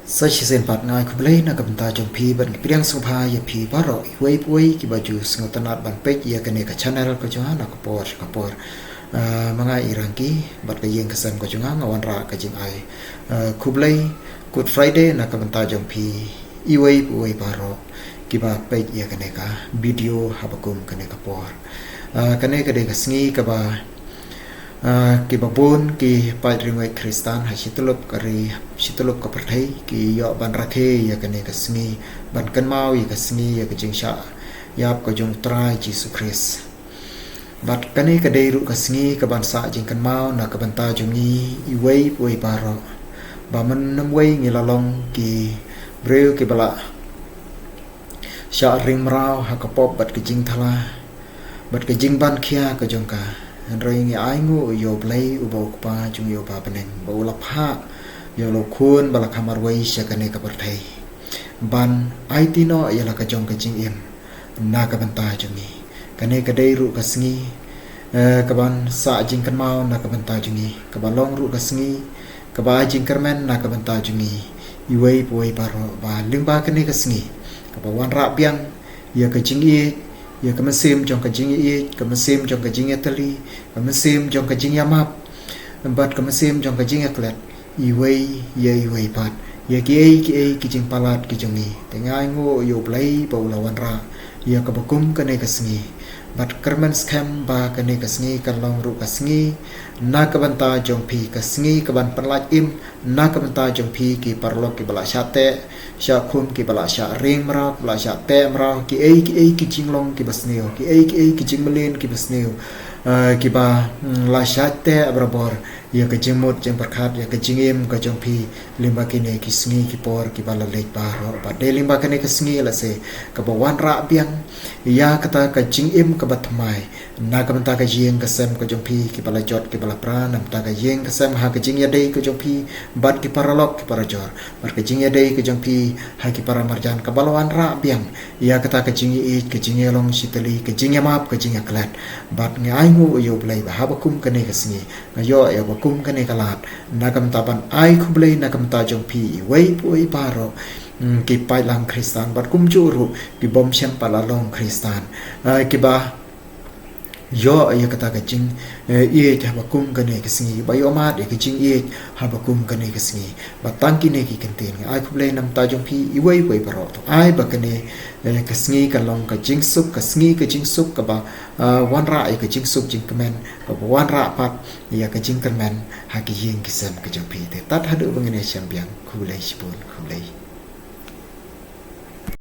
Sachisen pat ngai kublai na kabanta jong phi ban priang subha ye phi baro wei pui ki baju sengotanat ban pek ye kene ka channel ko jonga na kapor manga irangki bat ka yeng kesam ko jonga ngawan ra ka jing ai kublai good friday na kabanta jong phi i wei pui baro ki ba pek ye kene ka video habakum kene kapor kene ka de ka sngi ka ba ki babon ki pai ringwai kristan ha situlup kari situlup ka perthai ki yo ban rakhe ya kane ka sngi ban kan mau ya ka sngi ya ka jingsha yap ka jong trai Jesus Christ bat kane ka dei ru ka sngi ka ban sa jing kan mau na ka banta jong ni i wei poi baro ba man nam wei ngi lalong ki breu ki bala sha ring mrao ha ka pop bat ki jing thala bat ki jing ban khia ka jong ka rồi nghe ai ngu yo play ubo pa chung yo pa peneng ba ula pha yo lo khun bala khamar wai shakane ka parthai ban ai tino ya la ka jong ka jing im na ka banta jungi kane ka dei ru ka sngi ka ban sa jing kan mau na ka banta jungi ka ba long ru ka sngi ka ba jing karmen na ka banta jungi i wei poi paro ba ling ba kane ka sngi ka ba wan ra biang ya ka jing i ya kamasim jong ka jing i kamasim jong ka jing tali kamasim jong ka jing yamap bat kamasim jong ka jing aklet i wei pat ya ki ki jing palat ki jong ni tengai ngo yo play pa ulawan ra ya ka bakum ka ne ka sngi bat kerman scam ba ka ne ka sngi kan long ru ka sngi na ka banta jong phi ka sngi ka ban panlaj im na ka banta jong phi ki parlok ki bala shate sha khum ki bala sha ring mra bala sha te mra ki ki jinglong ki basneo ki ki jingmelin ki basneo ki ba la sha te abrabor ya ka jingmut jeng perkhat ya ka jingim ka jong phi limba ki ne ki sngi ki por ki bala lek baro ba de limba ka ne ka sngi la se ka ba wan ra biang ya kata ka jingim ka batmai na ka menta ka jing ka sem ka jong phi ki bala jot ki bala pra nam ta ka jing ka sem ha ka jing ya dei ka jong phi bat ki paralok ki para jor bar ka jing ya dei ka jong phi ha ki para marjan ka balawan ra biang ya kata ka jing i ka jing long sitali ka jing ya map ka jing ya klat bat ngai ngu yo blai ba ha bakum ka ne ka sngi nga yo ya bakum ka ne ka lat na ka menta ban ai khu blai na ka menta jong phi wei pui paro ki pai lang kristan bat kum juru ki bom shem pala long kristan ki ba yo ya kata ka jing ye ta bakum ka ne ka sngi ba yo ma de ka jing ye ha bakum ka ne ka sngi ba tang ki ne ki kenten ai khu blai nam ta jong phi i wei pui paro to ai ba ka ne ka sngi ka long ka jing sup ka sngi ka jing sup ka ba wan ra ai ka jing sup jing kamen ka ba wan ra pat ya ka jing kamen ha ki yin ki sem ka jong phi te tat ha du bangene champion khu blai sipun khu blai